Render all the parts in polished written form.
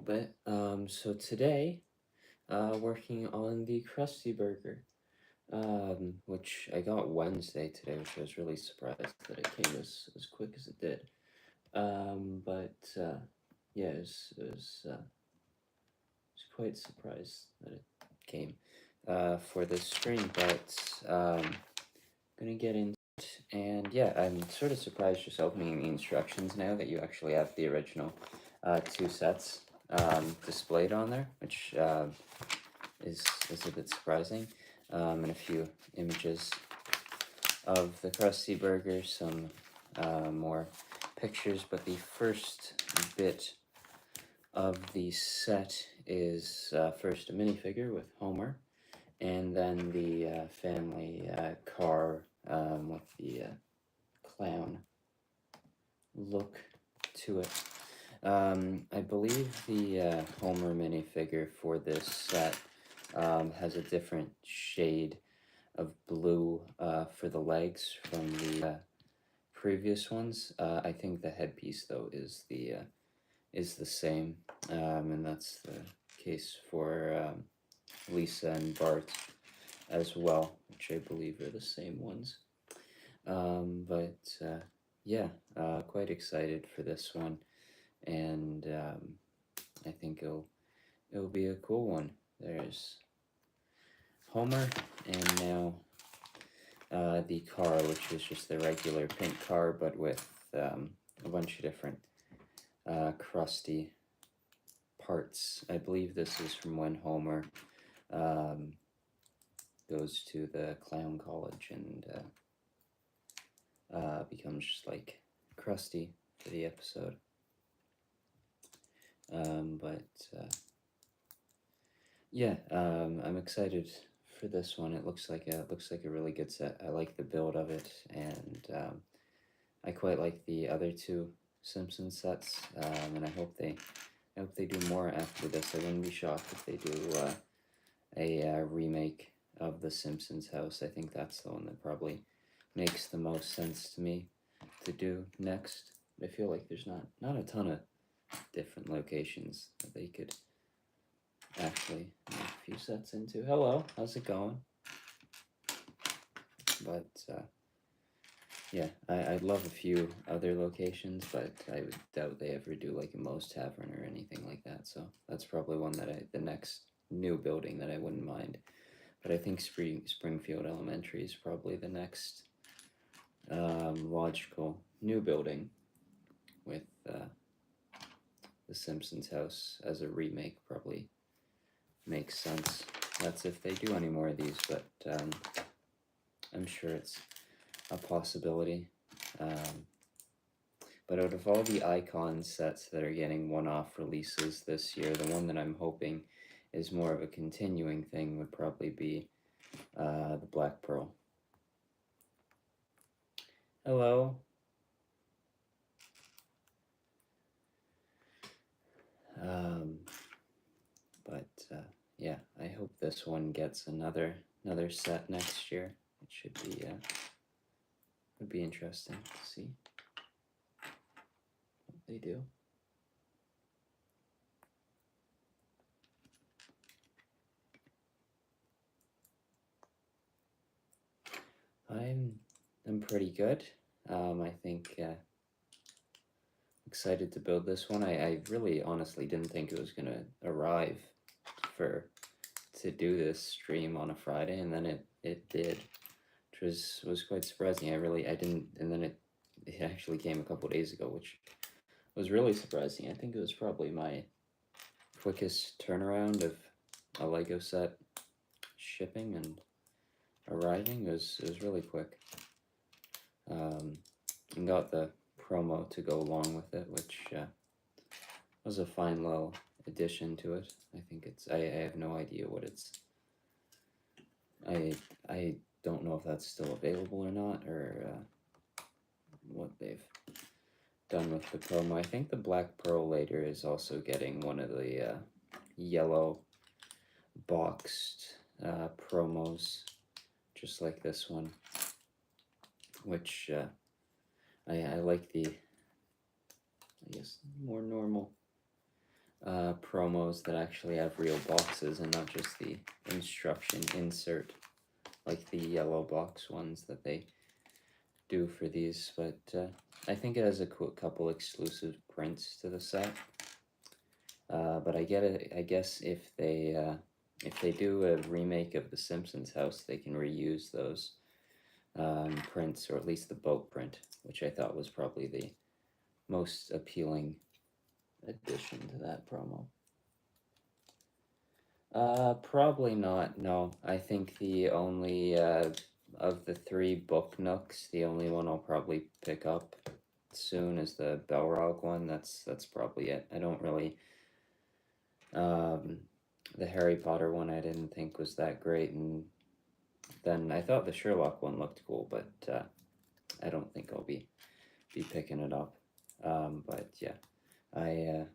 bit. So today, working on the Krusty Burger, which I got Wednesday today, which I was really surprised that it came as quick as it did. But yeah, was quite surprised that it came for this stream. But gonna get into it, and yeah, I'm sort of surprised just opening the instructions now that you actually have the original two sets displayed on there, which is a bit surprising. And a few images of the Krusty Burger, some more pictures, but the first bit of the set is first a minifigure with Homer, and then the family car with the clown look to it. I believe the Homer minifigure for this set has a different shade of blue for the legs from the previous ones. I think the headpiece though is the same, and that's the case for Lisa and Bart as well, which I believe are the same ones. But yeah, quite excited for this one, and I think it'll be a cool one. There's Homer, and now the car, which is just the regular pink car, but with a bunch of different Krusty parts. I believe this is from when Homer goes to the clown college and becomes just like Krusty for the episode. But yeah, I'm excited for this one. It looks like a really good set. I like the build of it, and I quite like the other two Simpsons sets, and I hope they do more after this. I wouldn't be shocked if they do a remake of the Simpsons house. I think that's the one that probably makes the most sense to me to do next. I feel like there's not a ton of different locations that they could actually make a few sets into. Hello, how's it going? But yeah, I'd love a few other locations, but I would doubt they ever do like a Moe's Tavern or anything like that. So that's probably one that the next new building that I wouldn't mind. But I think Springfield Elementary is probably the next logical new building with the Simpsons house as a remake. Probably makes sense. That's if they do any more of these, but I'm sure it's a possibility. But out of all the icon sets that are getting one-off releases this year, the one that I'm hoping is more of a continuing thing would probably be the Black Pearl. Hello. But yeah, I hope this one gets another set next year. It should be would be interesting to see what they do. I'm pretty good. I think excited to build this one. I really honestly didn't think it was gonna arrive to do this stream on a Friday, and then it did, which was quite surprising. I didn't, and then it actually came a couple days ago, which was really surprising. I think it was probably my quickest turnaround of a Lego set shipping and arriving. It was really quick. And got the promo to go along with it, which was a fine little addition to it. I think I have no idea what it's. I don't know if that's still available or not, or what they've done with the promo. I think the Black Pearl later is also getting one of the yellow boxed promos, just like this one, which I like the, I guess, more normal promos that actually have real boxes and not just the instruction insert, like the yellow box ones that they do for these. But I think it has a couple exclusive prints to the set. But I guess if they do a remake of the Simpsons house, they can reuse those prints, or at least the boat print, which I thought was probably the most appealing addition to that promo. Probably not. No, I think the only of the three book nooks, the only one I'll probably pick up soon is the Balrog one. That's probably it. I don't really. The Harry Potter one I didn't think was that great, and then I thought the Sherlock one looked cool, but I don't think I'll be picking it up. But yeah, I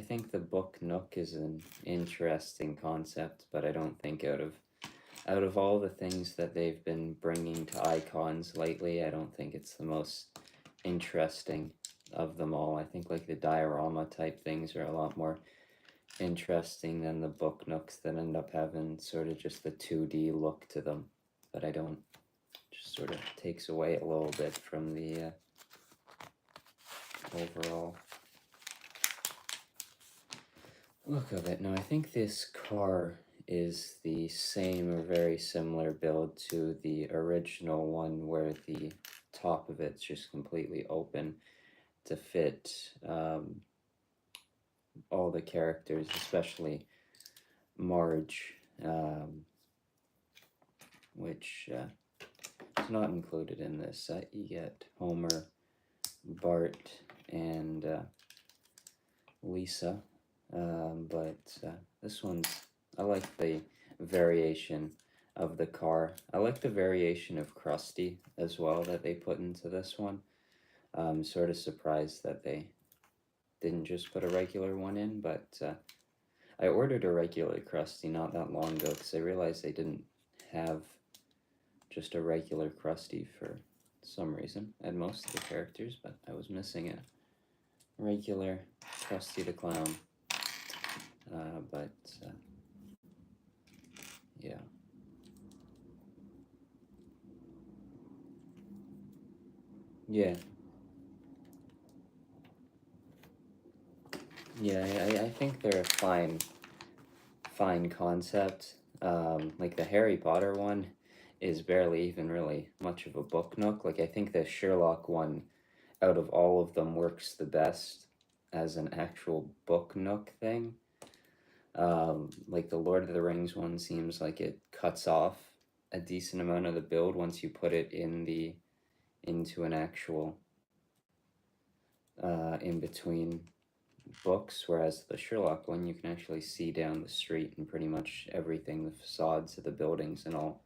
think the book nook is an interesting concept, but I don't think out of all the things that they've been bringing to icons lately, I don't think it's the most interesting of them all. I think like the diorama type things are a lot more interesting than the book nooks that end up having sort of just the 2D look to them. But I don't, just sort of takes away a little bit from the overall look of it. Now I think this car is the same or very similar build to the original one, where the top of it's just completely open to fit all the characters, especially Marge, which is not included in this set. You get Homer, Bart, and Lisa, but this one's, I like the variation of the car. I like the variation of Krusty as well that they put into this one. I'm sort of surprised that they didn't just put a regular one in, but I ordered a regular Krusty not that long ago because I realized they didn't have just a regular Krusty for some reason at most of the characters, but I was missing a regular Krusty the Clown. But yeah. Yeah. Yeah, I think they're a fine concept. Like the Harry Potter one is barely even really much of a book nook. Like I think the Sherlock one out of all of them works the best as an actual book nook thing. Like the Lord of the Rings one seems like it cuts off a decent amount of the build once you put it into an actual in between books, whereas the Sherlock one you can actually see down the street and pretty much everything, the facades of the buildings and all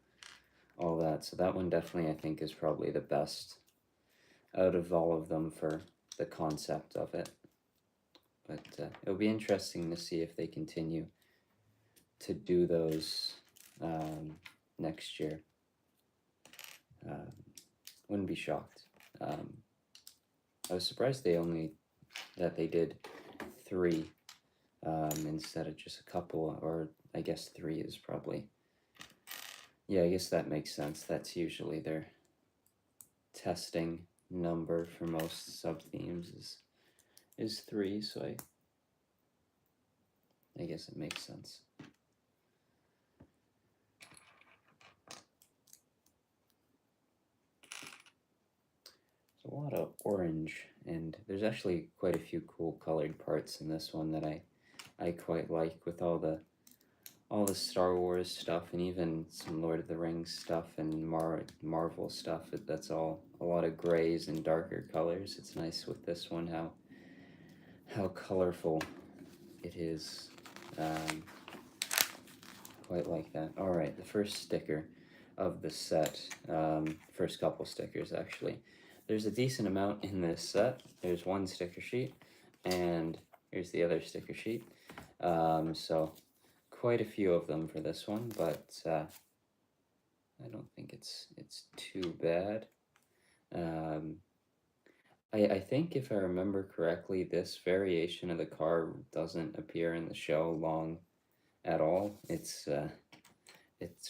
that. So that one definitely I think is probably the best out of all of them for the concept of it. But it'll be interesting to see if they continue to do those next year. Wouldn't be shocked. I was surprised that they did 3 instead of just a couple, or I guess 3 is probably, yeah, I guess that makes sense. That's usually their testing number for most sub-themes is 3, so I guess it makes sense. There's a lot of orange, and there's actually quite a few cool colored parts in this one that I quite like, with all the Star Wars stuff and even some Lord of the Rings stuff and Marvel stuff. That's all a lot of grays and darker colors. It's nice with this one how colorful it is. Quite like that. All right, the first sticker of the set, first couple stickers actually. There's a decent amount in this set. There's one sticker sheet, and here's the other sticker sheet. So quite a few of them for this one, but I don't think it's too bad. I think if I remember correctly, this variation of the car doesn't appear in the show long at all. It's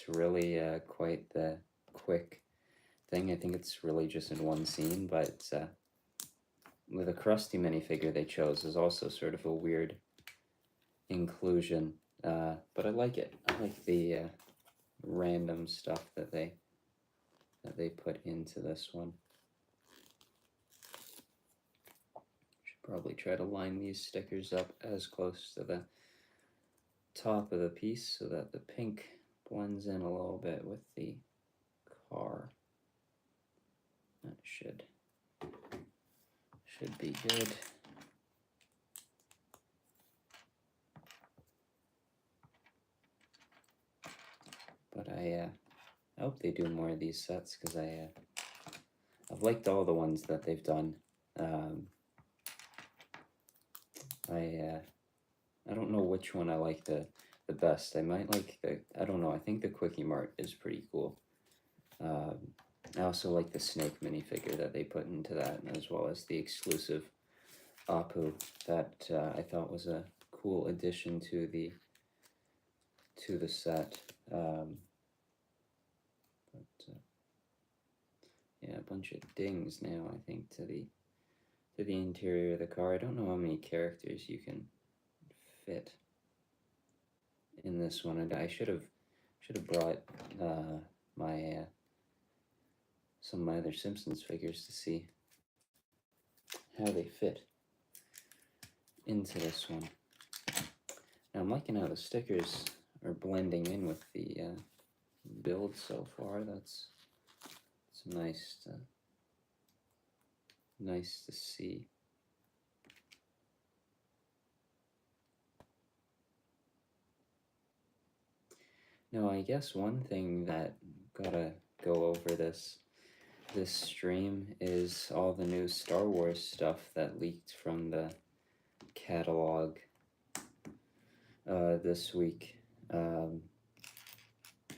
really quite the quick thing. I think it's really just in one scene, but with a Krusty minifigure they chose is also sort of a weird inclusion. But I like it. I like the random stuff that they put into this one. Should probably try to line these stickers up as close to the top of the piece so that the pink blends in a little bit with the car. That should be good. But I hope they do more of these sets because I've liked all the ones that they've done. I don't know which one I like the best. I might like I don't know. I think the Quickie Mart is pretty cool. I also like the Snake minifigure that they put into that, as well as the exclusive Apu that I thought was a cool addition to the set. Yeah, a bunch of dings now, I think, to the interior of the car. I don't know how many characters you can fit in this one, and I should have brought my some of my other Simpsons figures to see how they fit into this one. Now I'm liking how the stickers are blending in with the build so far. It's nice to see. Now I guess one thing that gotta go over this stream is all the new Star Wars stuff that leaked from the catalog this week.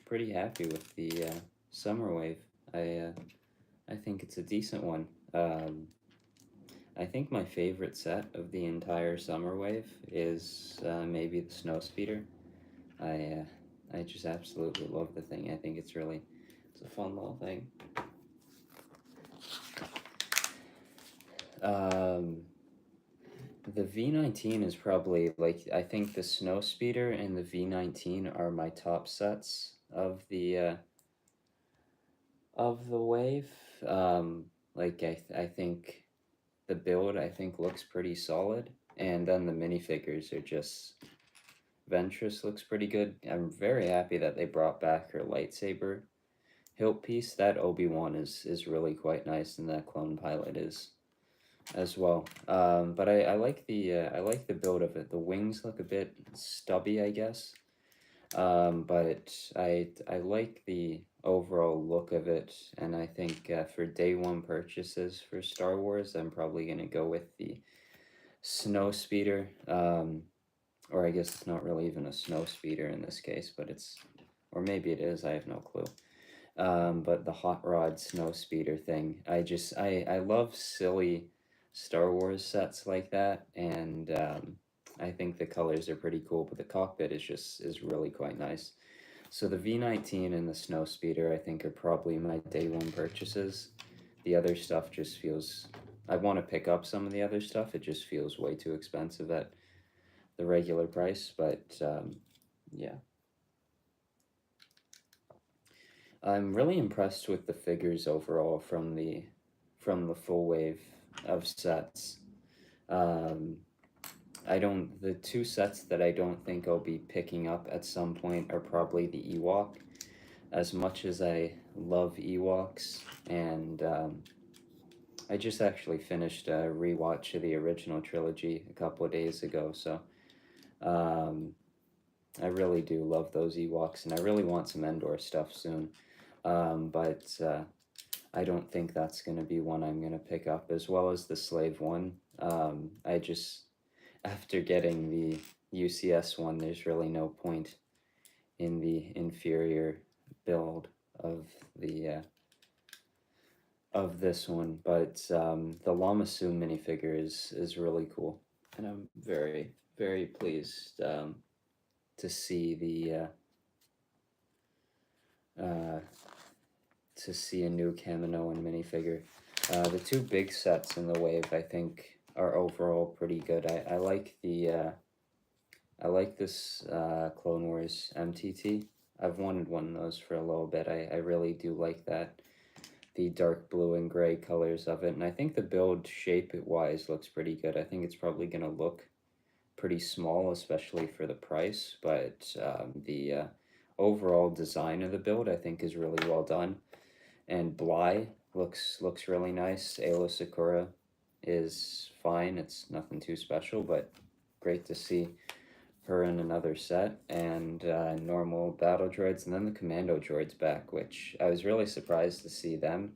Pretty happy with the Summer Wave. I think it's a decent one. I think my favorite set of the entire Summer Wave is maybe the Snowspeeder. I just absolutely love the thing. I think it's a fun little thing. The V19 is probably, like, I think the Snowspeeder and the V19 are my top sets of the wave. Like I think the build looks pretty solid, and then the minifigures are just Ventress looks pretty good. I'm very happy that they brought back her lightsaber hilt piece. That Obi-Wan is really quite nice, and that clone pilot is as well. But I like the build of it. The wings look a bit stubby, I guess. But I like the overall look of it, and I think for day one purchases for Star Wars, I'm probably gonna go with the Snowspeeder. Or I guess it's not really even a Snowspeeder in this case, but or maybe it is. I have no clue. But the Hot Rod Snowspeeder thing, I love silly Star Wars sets like that, and I think the colors are pretty cool, but the cockpit is really quite nice. So the V19 and the Snowspeeder, I think, are probably my day one purchases. The other stuff just feels, I want to pick up some of the other stuff. It just feels way too expensive at the regular price, but yeah. I'm really impressed with the figures overall from the full wave of sets. The two sets that I don't think I'll be picking up at some point are probably the Ewok. As much as I love Ewoks, and I just actually finished a rewatch of the original trilogy a couple of days ago, so I really do love those Ewoks, and I really want some Endor stuff soon. But I don't think that's going to be one I'm going to pick up, as well as the Slave one. I just, after getting the UCS one, there's really no point in the inferior build of the of this one, but the Lamasu minifigure is really cool, and I'm very pleased to see uh, to see a new Kaminoan minifigure. The two big sets in the wave, I think, are overall pretty good. I like this Clone Wars MTT. I've wanted one of those for a little bit. I really do like that. The dark blue and gray colors of it. And I think the build shape-wise looks pretty good. I think it's probably going to look pretty small, especially for the price. But the overall design of the build, I think, is really well done. And Bly looks really nice. Ayla Sakura is fine. It's nothing too special, but great to see her in another set, and normal battle droids, and then the commando droids back, which I was really surprised to see them.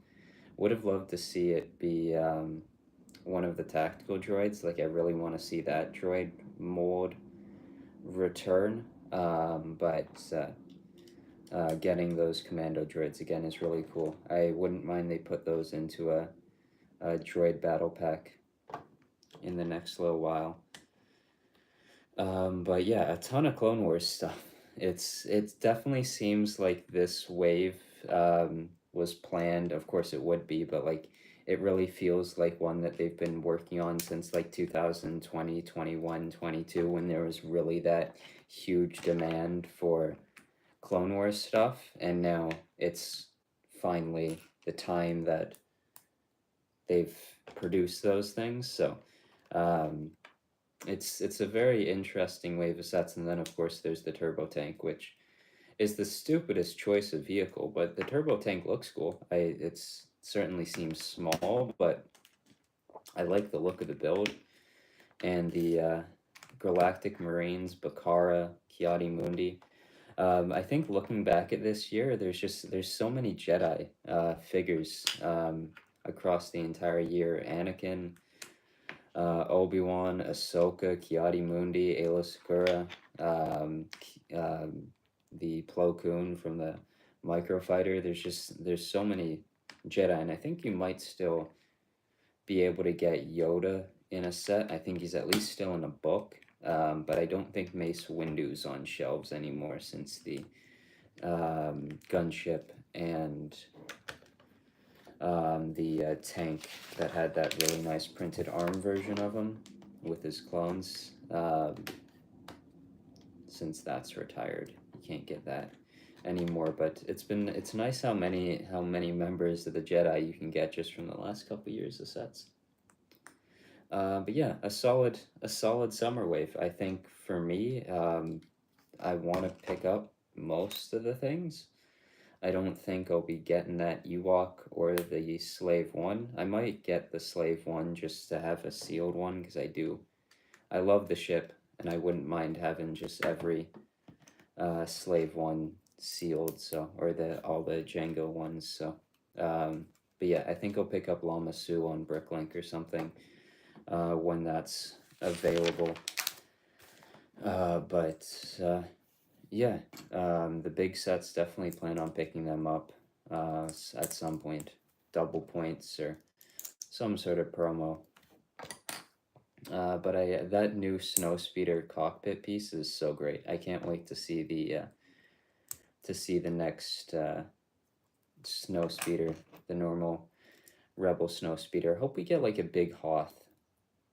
Would have loved to see it be one of the tactical droids. Like, I really want to see that droid mold return, but getting those commando droids again is really cool. I wouldn't mind they put those into a droid battle pack in the next little while. But yeah, a ton of Clone Wars stuff. It definitely seems like this wave was planned. Of course, it would be, but like it really feels like one that they've been working on since like 2020, 21, 22, when there was really that huge demand for Clone Wars stuff, and now it's finally the time that they've produced those things. So. Um, it's a very interesting wave of sets, and then of course there's the turbo tank, which is the stupidest choice of vehicle, but the turbo tank looks cool. It's certainly seems small, but I like the look of the build, and the Galactic Marines, Bakara, Kiadi Mundi. I think looking back at this year, there's so many Jedi figures across the entire year. Anakin, Obi-Wan, Ahsoka, Kiadi Mundi, Ayla Sakura, the Plo Koon from the Microfighter. There's so many Jedi, and I think you might still be able to get Yoda in a set. I think he's at least still in a book, but I don't think Mace Windu's on shelves anymore since the gunship and the tank that had that really nice printed arm version of him with his clones. Since that's retired, you can't get that anymore. But it's nice how many members of the Jedi you can get just from the last couple years of sets. But yeah, a solid summer wave. I think for me, I want to pick up most of the things. I don't think I'll be getting that Ewok or the Slave one. I might get the Slave one just to have a sealed one, because I love the ship, and I wouldn't mind having just every Slave one sealed, so, or all the Jango ones, so. But yeah, I think I'll pick up Lama Su on Bricklink or something when that's available. Yeah, the big sets, definitely plan on picking them up at some point. Double points or some sort of promo. But that new Snowspeeder cockpit piece is so great. I can't wait to see the next Snowspeeder, the normal Rebel Snowspeeder. Hope we get like a big Hoth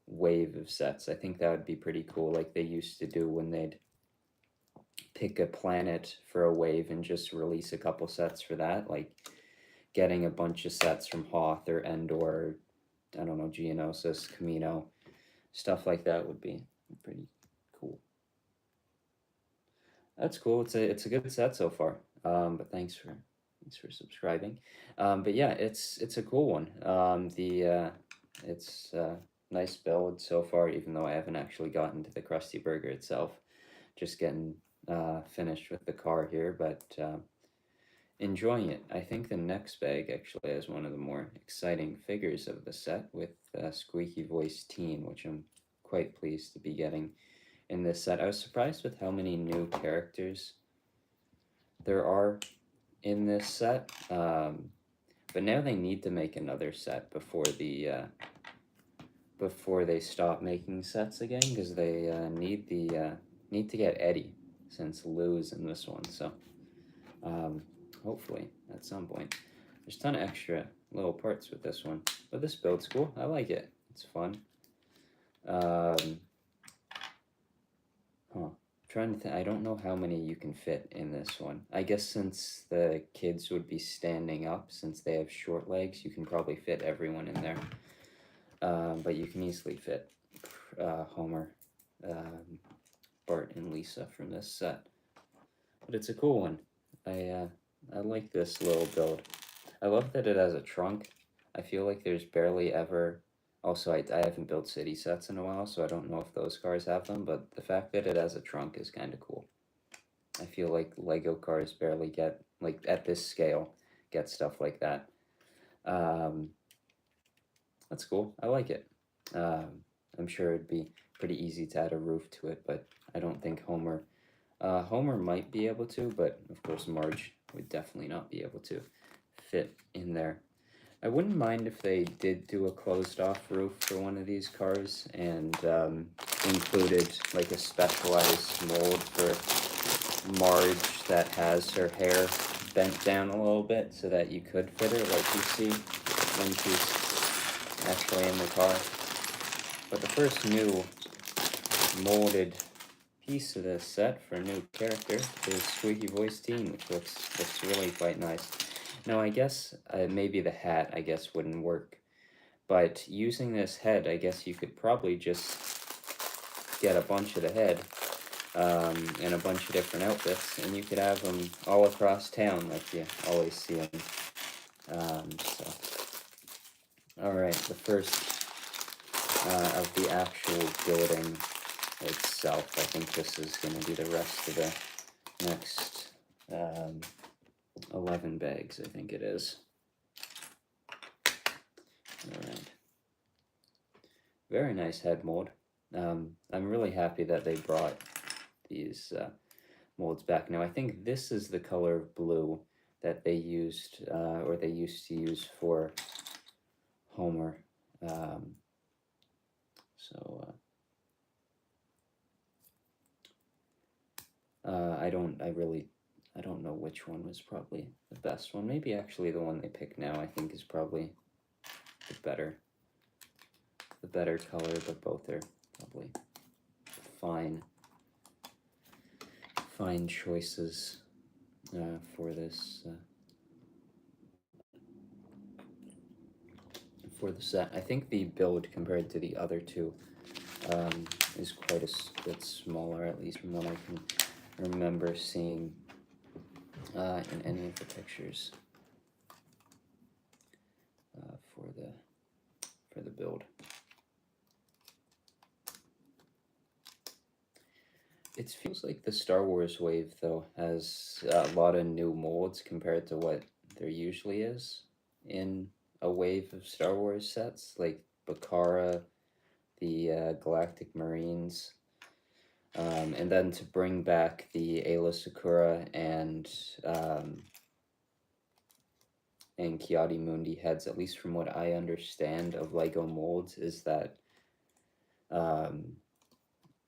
wave of sets. I think that would be pretty cool, like they used to do when they'd pick a planet for a wave and just release a couple sets for that, like getting a bunch of sets from Hoth or Endor, I don't know, Geonosis, Camino, stuff like that would be pretty cool. That's cool. It's a good set so far. But thanks for subscribing. But yeah, it's a cool one. It's nice build so far, even though I haven't actually gotten to the Krusty Burger itself. Just getting finished with the car here, but enjoying it. I think the next bag actually has one of the more exciting figures of the set with Squeaky Voice Teen, which I'm quite pleased to be getting in this set. I was surprised with how many new characters there are in this set. But now they need to make another set before before they stop making sets again, because they need to get Eddie, since Lou's in this one. So hopefully at some point. There's a ton of extra little parts with this one, but this build's cool. I like it. It's fun. Trying to think, I don't know how many you can fit in this one. I guess since the kids would be standing up, since they have short legs, you can probably fit everyone in there. But you can easily fit Homer, Bart, and Lisa from this set. But it's a cool one. I like this little build. I love that it has a trunk. I feel like there's barely ever. Also, I haven't built city sets in a while, so I don't know if those cars have them, but the fact that it has a trunk is kind of cool. I feel like Lego cars barely get, like, at this scale, get stuff like that. That's cool. I like it. I'm sure it'd be pretty easy to add a roof to it, but I don't think Homer. Homer might be able to, but of course Marge would definitely not be able to fit in there. I wouldn't mind if they did do a closed-off roof for one of these cars and included like a specialized mold for Marge that has her hair bent down a little bit so that you could fit her like you see when she's actually in the car. But the first new molded piece of this set for a new character is Squeaky Voice Teen, which looks really quite nice. Now, I guess maybe the hat, I guess, wouldn't work. But using this head, I guess you could probably just get a bunch of the head in a bunch of different outfits, and you could have them all across town like you always see them. Alright, the first of the actual building itself. I think this is going to be the rest of the next 11 bags, I think it is. Alright. Very nice head mold. I'm really happy that they brought these molds back. Now, I think this is the color of blue that they used, or they used to use for Homer. I don't know which one was probably the best one. Maybe actually the one they picked now I think is probably the better color, but both are probably fine choices for this for the set. I think the build compared to the other two is quite a bit smaller, at least from what I can remember seeing in any of the pictures for the build. It feels like the Star Wars wave, though, has a lot of new molds compared to what there usually is in a wave of Star Wars sets, like Bakara, the Galactic Marines, and then to bring back the Ayla Secura and Kiadi Mundi heads, at least from what I understand of LEGO molds, is that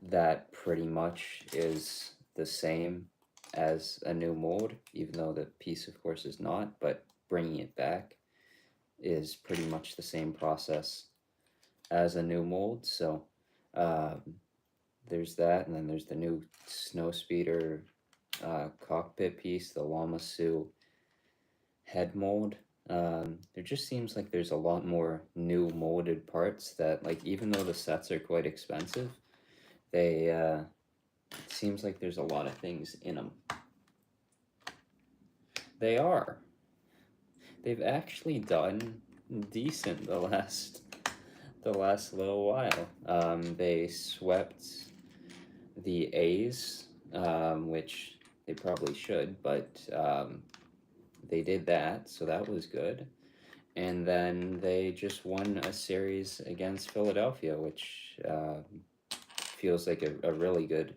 that pretty much is the same as a new mold, even though the piece, of course, is not, but bringing it back is pretty much the same process as a new mold. So there's that, and then there's the new Snowspeeder cockpit piece, the Llama Sioux head mold. There just seems like there's a lot more new molded parts that, like, even though the sets are quite expensive, they it seems like there's a lot of things in them. They are. They've actually done decent the last little while. They swept the A's, which they probably should, but they did that, so that was good. And then they just won a series against Philadelphia, which feels like a really good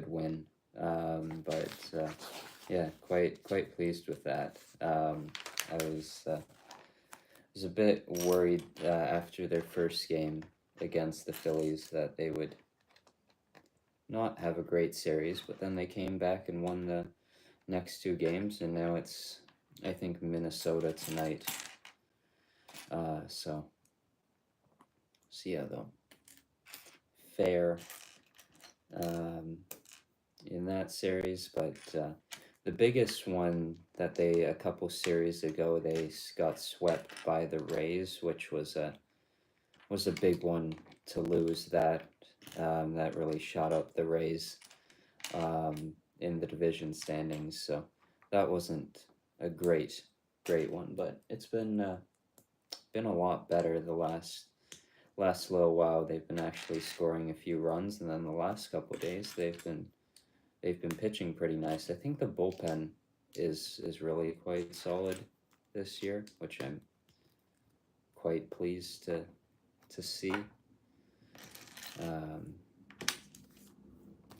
win. But yeah, quite pleased with that. I was a bit worried after their first game against the Phillies that they would not have a great series, but then they came back and won the next two games, and now it's, I think, Minnesota tonight. So yeah, though, fair in that series, but the biggest one that they, a couple series ago, they got swept by the Rays, which was a big one to lose. That really shot up the Rays in the division standings. So that wasn't a great one, but it's been a lot better the last little while. They've been actually scoring a few runs, and then the last couple of days they've been pitching pretty nice. I think the bullpen is really quite solid this year, which I'm quite pleased to see.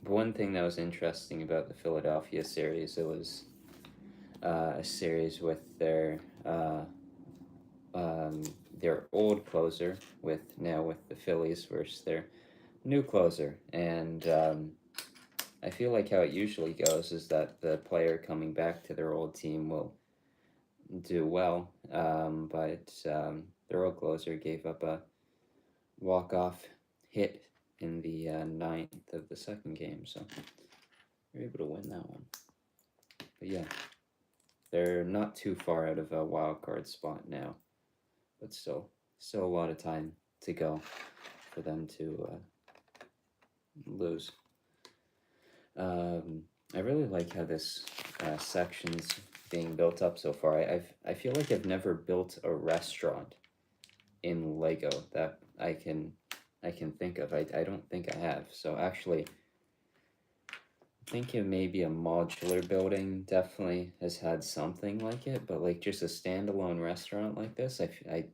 One thing that was interesting about the Philadelphia series, it was a series with their old closer with the Phillies versus their new closer, and I feel like how it usually goes is that the player coming back to their old team will do well, but their old closer gave up a walk-off hit in the ninth of the second game, so they're able to win that one. But yeah, they're not too far out of a wild card spot now, but still a lot of time to go for them to lose. I really like how this section's being built up so far. I feel like I've never built a restaurant in Lego that I can think of. I don't think I have. So actually, thinking maybe a modular building definitely has had something like it, but like just a standalone restaurant like this, I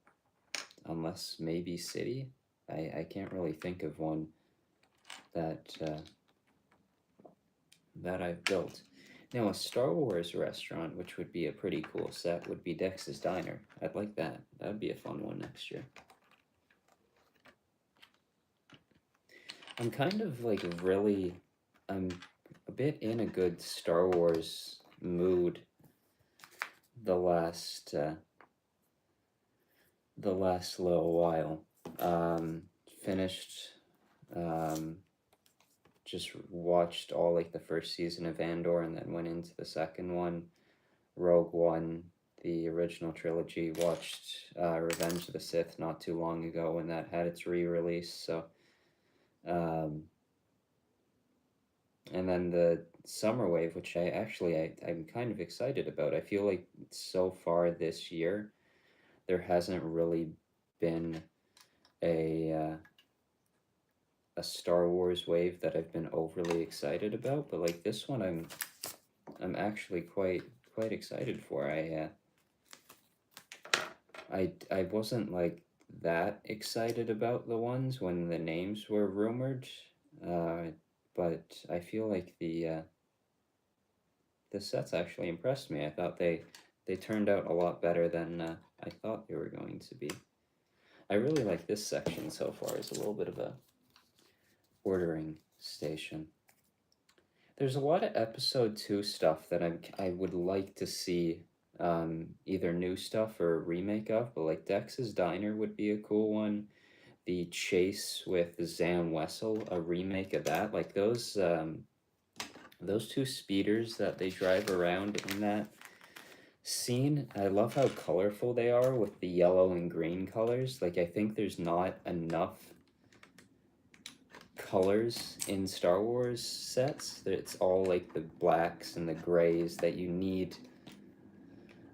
unless maybe City, I can't really think of one that I've built. Now, a Star Wars restaurant, which would be a pretty cool set, would be Dex's Diner. I'd like that. That would be a fun one next year. I'm kind of like I'm a bit in a good Star Wars mood the last little while. Finished, just watched all like the first season of Andor and then went into the second one, Rogue One, the original trilogy. Watched Revenge of the Sith not too long ago when that had its re-release. So, and then the Summer Wave, which I'm kind of excited about. I feel like so far this year, there hasn't really been a Star Wars wave that I've been overly excited about, but like this one, I'm actually quite excited for. I wasn't like that excited about the ones when the names were rumored, but I feel like the sets actually impressed me. I thought they turned out a lot better than I thought they were going to be. I really like this section so far. It's a little bit of a ordering station. There's a lot of episode 2 stuff that I would like to see, either new stuff or a remake of, but like Dex's Diner would be a cool one. The chase with Zam Wessel, a remake of that. Like those two speeders that they drive around in that scene, I love how colorful they are with the yellow and green colors. Like I think there's not enough colors in Star Wars sets. It's all like the blacks and the grays that you need,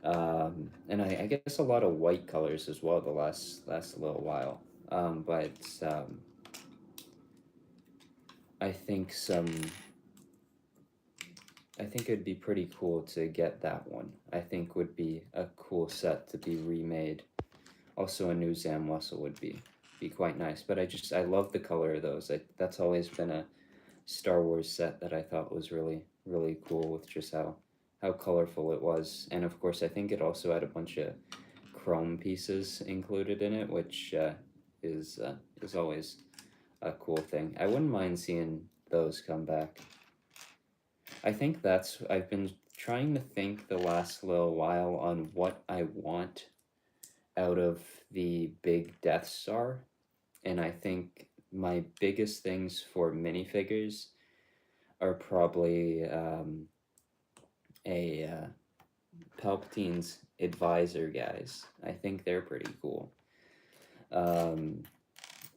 and I guess a lot of white colors as well the last little while, but I think it'd be pretty cool to get that one. I think would be a cool set to be remade. Also, a new Zam Wessel would be quite nice. But I love the color of those. That's always been a Star Wars set that I thought was really cool, with just how how colorful it was. And of course, I think it also had a bunch of chrome pieces included in it, which is always a cool thing. I wouldn't mind seeing those come back. I think I've been trying to think the last little while on what I want out of the big Death Star, and I think my biggest things for minifigures are probably a Palpatine's advisor guys. I think they're pretty cool. And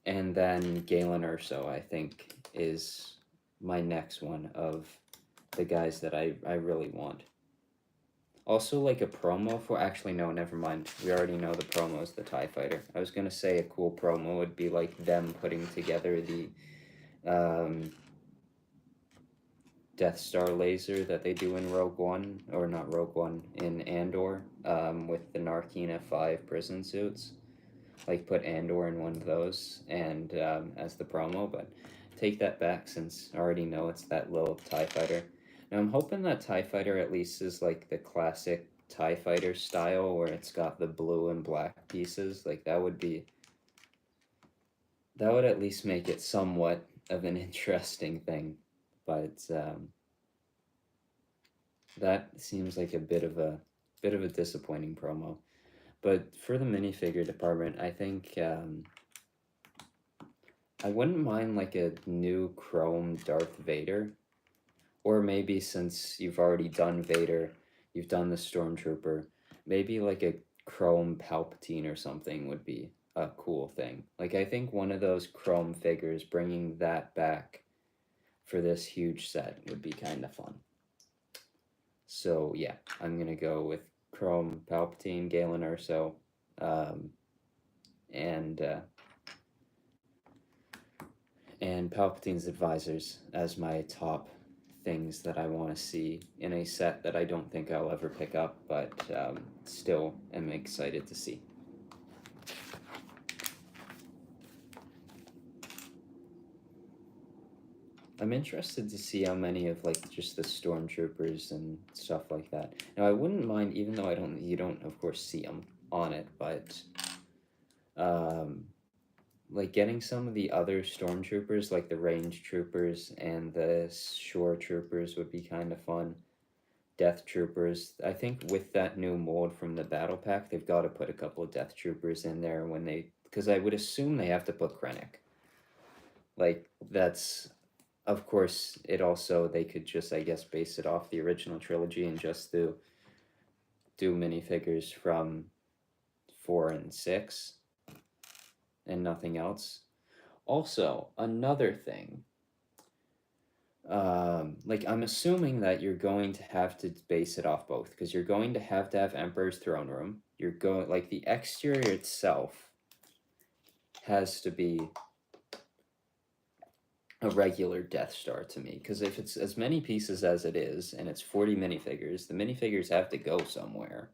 then Galen Urso, I think, is my next one of the guys that I really want. Also, like a promo for. Actually, no, never mind. We already know the promo is the TIE Fighter. I was gonna say a cool promo would be like them putting together the Death Star laser that they do in Rogue One, or not Rogue One, in Andor, with the Narkina 5 prison suits. Like put Andor in one of those and as the promo, but take that back since I already know it's that little TIE Fighter. Now I'm hoping that TIE Fighter at least is like the classic TIE Fighter style where it's got the blue and black pieces. Like that would at least make it somewhat of an interesting thing. But that seems like a bit of a disappointing promo. But for the minifigure department, I think I wouldn't mind like a new chrome Darth Vader. Or maybe since you've already done Vader, you've done the Stormtrooper, maybe like a chrome Palpatine or something would be a cool thing. Like I think one of those chrome figures, bringing that back for this huge set would be kind of fun. So yeah, I'm gonna go with chrome Palpatine, Galen Urso, and Palpatine's advisors as my top things that I want to see in a set that I don't think I'll ever pick up, but still am excited to see. I'm interested to see how many of like just the stormtroopers and stuff like that. Now I wouldn't mind, even though you don't of course see them on it, but like getting some of the other stormtroopers, like the range troopers and the shore troopers, would be kind of fun. Death troopers. I think with that new mold from the battle pack, they've got to put a couple of death troopers in there when they, because I would assume they have to put Krennic. Like that's, of course, it also they could just I guess base it off the original trilogy and just do minifigures from 4 and 6 and nothing else. Also, another thing, like I'm assuming that you're going to have to base it off both because you're going to have Emperor's Throne Room. You're going like the exterior itself has to be a regular Death Star to me because if it's as many pieces as it is and it's 40 minifigures, the minifigures have to go somewhere.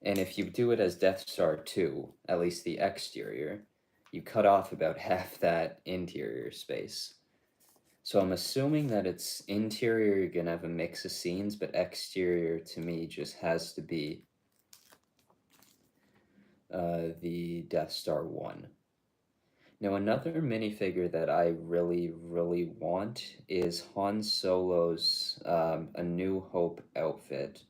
And if you do it as Death Star 2, at least the exterior, you cut off about half that interior space. So I'm assuming that it's interior, you're going to have a mix of scenes, but exterior to me just has to be the Death Star 1. Now another minifigure that I really, really want is Han Solo's A New Hope outfit,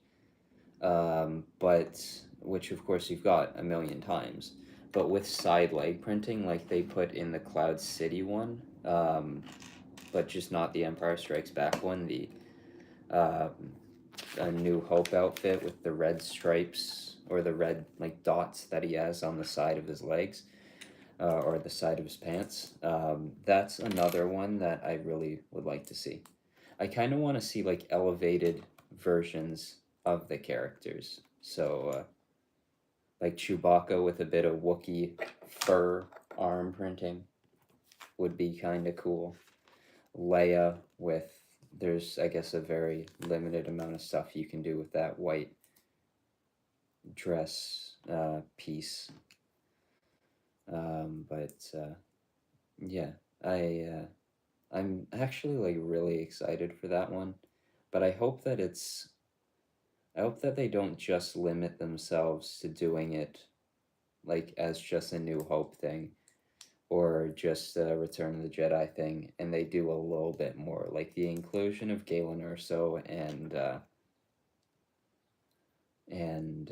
but which of course you've got a million times, but with side leg printing like they put in the Cloud City one, but just not the Empire Strikes Back one, the A New Hope outfit with the red stripes or the red like dots that he has on the side of his legs. Or the side of his pants. That's another one that I really would like to see. I kind of want to see like elevated versions of the characters. So, like Chewbacca with a bit of Wookiee fur arm printing would be kind of cool. Leia with, there's I guess a very limited amount of stuff you can do with that white dress piece. Yeah, I'm actually like really excited for that one, but I hope that it's I hope that they don't just limit themselves to doing it like as just a New Hope thing or just a Return of the Jedi thing, and they do a little bit more, like the inclusion of Galen Erso and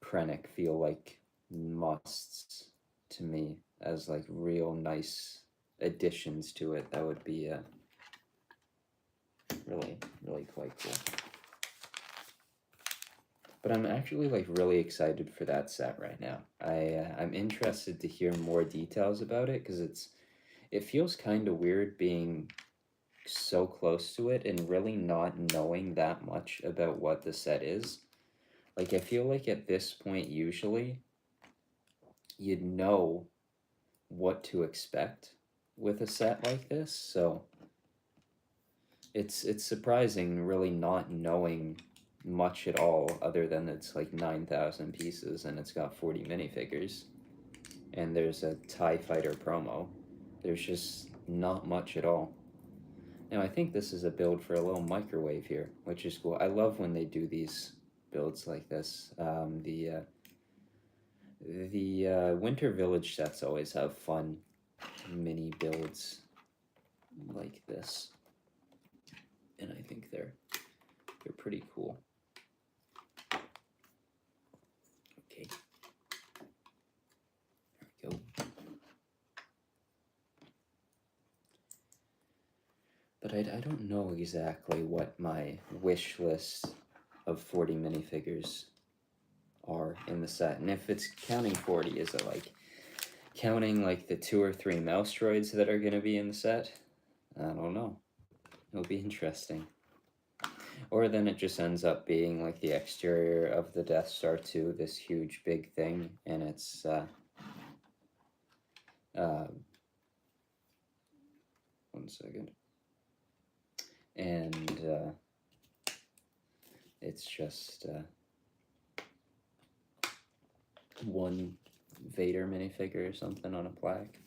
Krennic feel like musts to me as like real nice additions to it. That would be really, really quite cool. But I'm actually like really excited for that set right now. I'm interested to hear more details about it because it feels kind of weird being so close to it and really not knowing that much about what the set is. Like I feel like at this point usually you'd know what to expect with a set like this, so it's surprising really not knowing much at all other than it's like 9,000 pieces and it's got 40 minifigures and there's a TIE Fighter promo. There's just not much at all. Now I think this is a build for a little microwave here, which is cool. I love when they do these builds like this. The Winter Village sets always have fun mini builds like this, and I think they're pretty cool. Okay, there we go. But I don't know exactly what my wish list of 40 minifigures are in the set, and if it's counting 40, is it like counting like the 2 or 3 mouse droids that are going to be in the set? I don't know. It'll be interesting. Or then it just ends up being like the exterior of the Death Star 2, this huge big thing, and it's one second. And it's just one Vader minifigure or something on a plaque.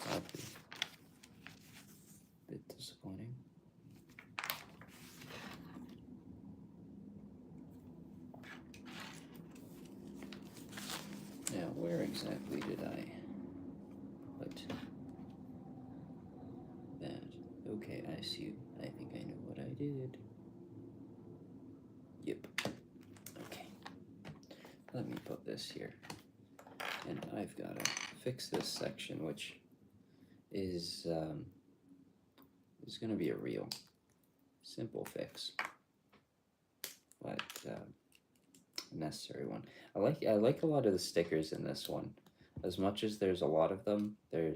That'd be a bit disappointing. Now, where exactly did I put that? Okay, I see. I think I know what I did. Yep. Okay. Let me put this here. And I've got to fix this section, which is going to be a real simple fix, but necessary one. I like a lot of the stickers in this one. As much as there's a lot of them, there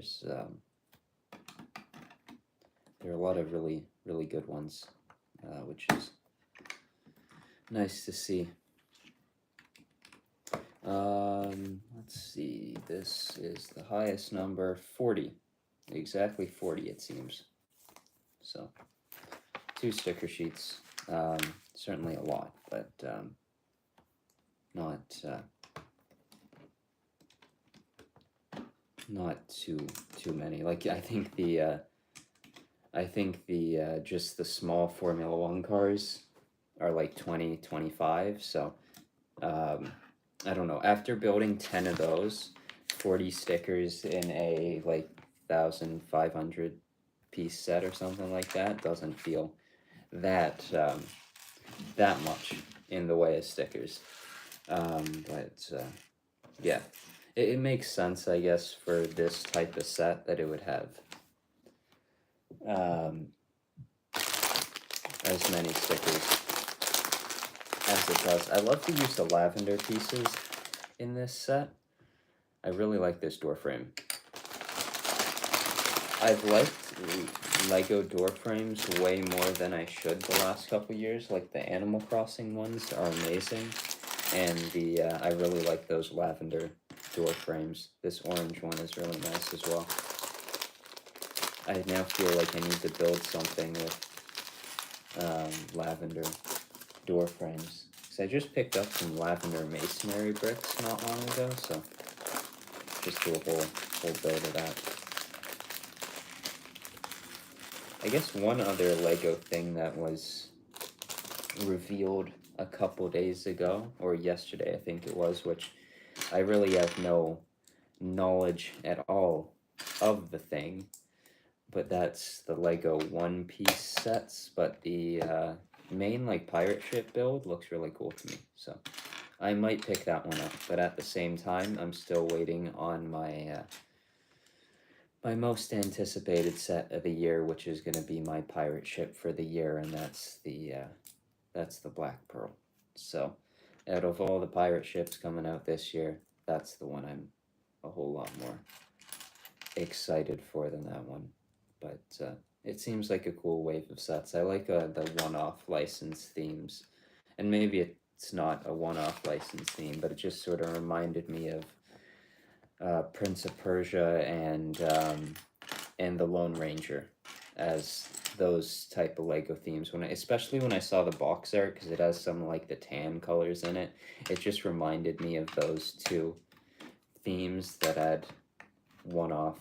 are a lot of really, really good ones, which is nice to see. Let's see, this is the highest number, 40. Exactly 40, it seems. So, 2 sticker sheets. Certainly a lot, but not too many. Like I think the just the small Formula 1 cars are like 20, 25. So I don't know. After building 10 of those, 40 stickers in a like 1,500 piece set or something like that doesn't feel that much in the way of stickers. But yeah, it makes sense, I guess, for this type of set that it would have as many stickers as it does. I love the use of lavender pieces in this set. I really like this door frame. I've liked Lego door frames way more than I should the last couple years. Like the Animal Crossing ones are amazing, and I really like those lavender door frames. This orange one is really nice as well. I now feel like I need to build something with lavender door frames. So I just picked up some lavender masonry bricks not long ago, so just do a whole build of that. I guess one other Lego thing that was revealed a couple days ago, or yesterday I think it was, which I really have no knowledge at all of the thing, but that's the Lego One Piece sets. But the main like pirate ship build looks really cool to me, so I might pick that one up. But at the same time, I'm still waiting on my most anticipated set of the year, which is going to be my pirate ship for the year, and that's the Black Pearl. So, out of all the pirate ships coming out this year, that's the one I'm a whole lot more excited for than that one. But it seems like a cool wave of sets. I like the one-off license themes, and maybe it's not a one-off license theme, but it just sort of reminded me of Prince of Persia and the Lone Ranger as those type of Lego themes. Especially when I saw the box art, because it has some like the tan colors in it, it just reminded me of those two themes that had one-off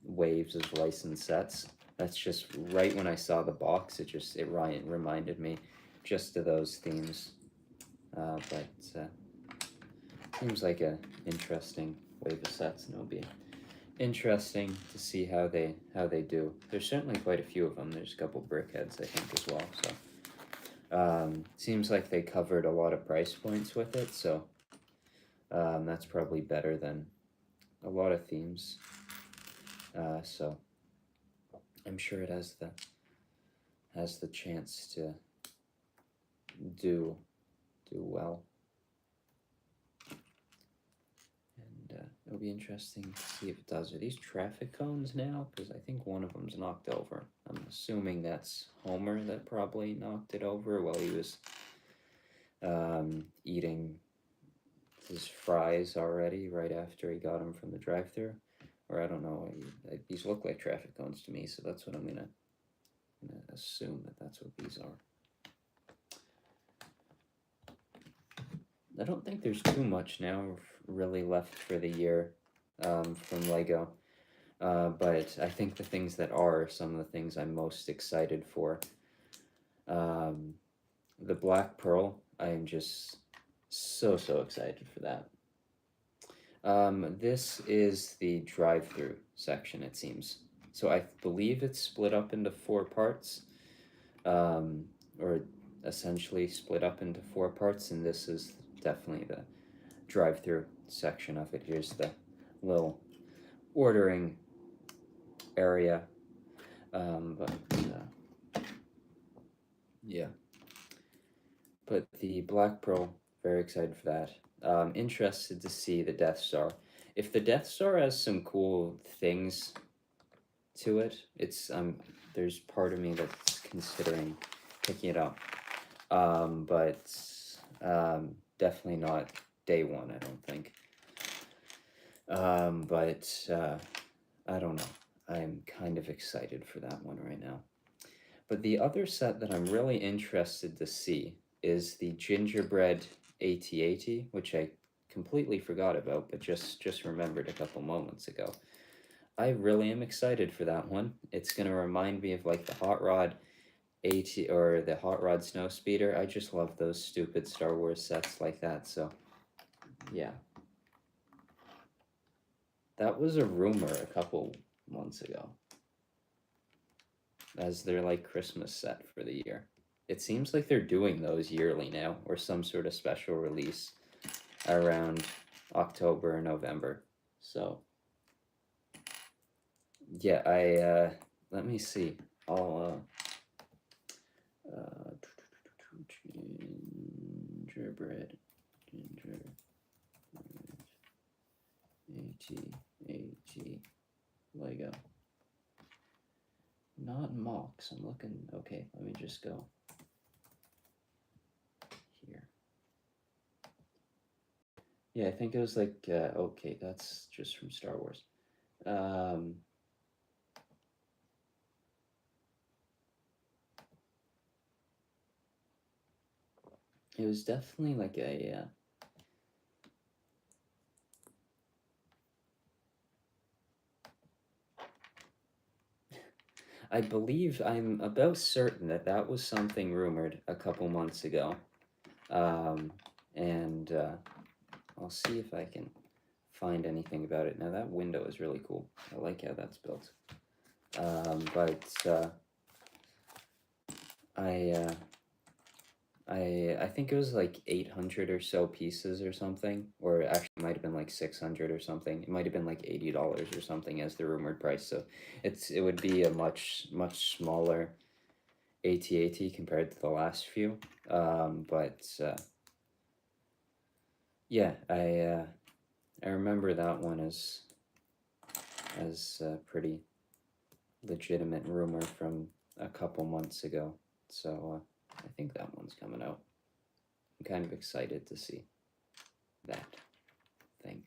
waves of licensed sets. That's just right when I saw the box. It reminded me just of those themes. But seems like a interesting wave of sets, and it'll be interesting to see how they do. There's certainly quite a few of them. There's a couple brickheads, I think, as well. So seems like they covered a lot of price points with it. So that's probably better than a lot of themes. So I'm sure it has the chance to do well. It'll be interesting to see if it does. Are these traffic cones now? Because I think one of them's knocked over. I'm assuming that's Homer that probably knocked it over while he was eating his fries already right after he got them from the drive-thru. Or I don't know. These look like traffic cones to me, so that's what I'm gonna assume that's what these are. I don't think there's too much now really left for the year from Lego, but I think the things that are some of the things I'm most excited for. The Black Pearl, I am just so excited for that. This is the drive-through section, it seems. So I believe it's split up into 4 parts, or essentially split up into 4 parts, and this is definitely the drive-through section of it. Here's the little ordering area, yeah. But the Black Pearl, very excited for that. Interested to see the Death Star. If the Death Star has some cool things to it, there's part of me that's considering picking it up. But definitely not day one, I don't think. But I don't know. I'm kind of excited for that one right now. But the other set that I'm really interested to see is the Gingerbread AT-AT, which I completely forgot about, but just remembered a couple moments ago. I really am excited for that one. It's going to remind me of like the Hot Rod AT or the Hot Rod Snowspeeder. I just love those stupid Star Wars sets like that, so yeah. That was a rumor a couple months ago as their like Christmas set for the year. It seems like they're doing those yearly now, or some sort of special release around October or November. So yeah, let me see. I'll gingerbread AT Lego. Not Mox. I'm looking. Okay, let me just go here. Yeah, I think it was like. Okay, that's just from Star Wars. It was definitely like a. I believe I'm about certain that was something rumored a couple months ago. And I'll see if I can find anything about it. Now that window is really cool. I like how that's built. But I I think it was like 800 or so pieces or something, or actually it might have been like 600 or something. It might have been like $80 or something as the rumored price. So it would be a much smaller AT-AT compared to the last few. But yeah, I remember that one as a pretty legitimate rumor from a couple months ago. So I think that one's coming out. I'm kind of excited to see that thing.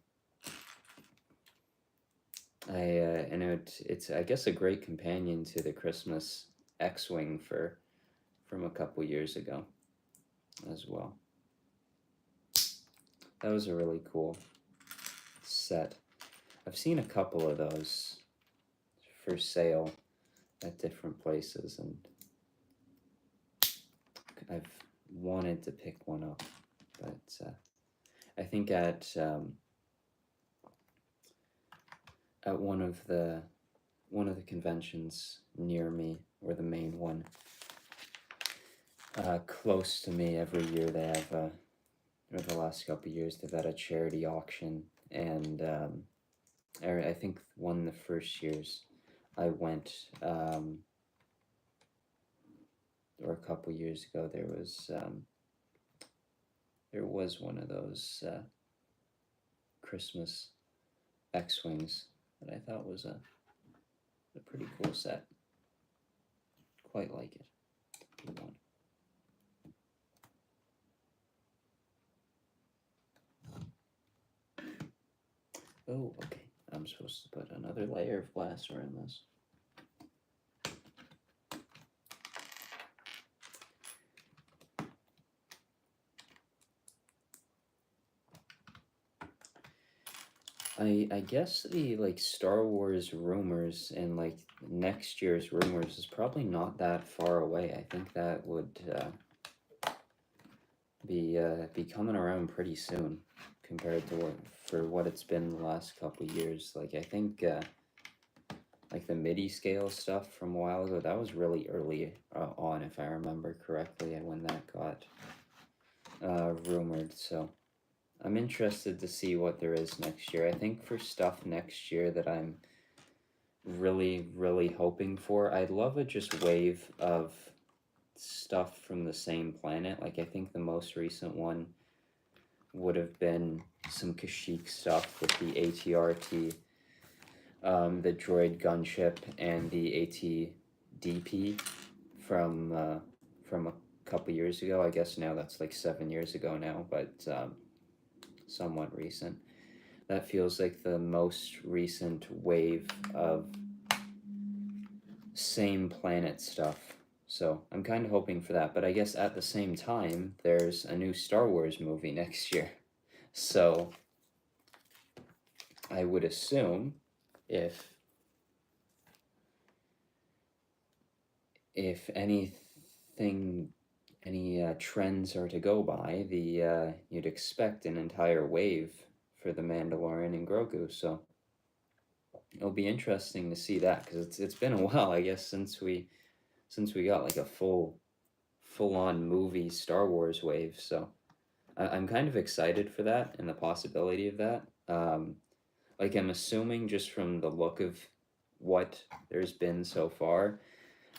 I know it's I guess a great companion to the Christmas X-wing from a couple years ago as well. That was a really cool set. I've seen a couple of those for sale at different places, and I've wanted to pick one up, but I think at one of the conventions near me, or the main one, close to me, every year they have, or the last couple of years, they've had a charity auction, and I think one of the first years I went, or a couple years ago, there was one of those Christmas X-wings that I thought was a pretty cool set. Quite like it. Good one. Oh, okay. I'm supposed to put another layer of glass around this. I guess the like Star Wars rumors and like next year's rumors is probably not that far away. I think that would be coming around pretty soon compared to what it's been the last couple of years. Like I think like the MIDI scale stuff from a while ago, that was really early on, if I remember correctly, and when that got rumored. So I'm interested to see what there is next year. I think for stuff next year that I'm really hoping for, I'd love a just wave of stuff from the same planet. Like I think the most recent one would have been some Kashyyyk stuff with the ATRT, the droid gunship, and the ATDP from a couple years ago. I guess now that's like 7 years ago now, but somewhat recent. That feels like the most recent wave of same planet stuff. So I'm kind of hoping for that. But I guess at the same time, there's a new Star Wars movie next year. So I would assume if anything, any trends are to go by, you'd expect an entire wave for the Mandalorian and Grogu. So it'll be interesting to see that, because it's been a while, I guess, since we got like a full on movie Star Wars wave. So I'm kind of excited for that and the possibility of that. Like I'm assuming just from the look of what there's been so far,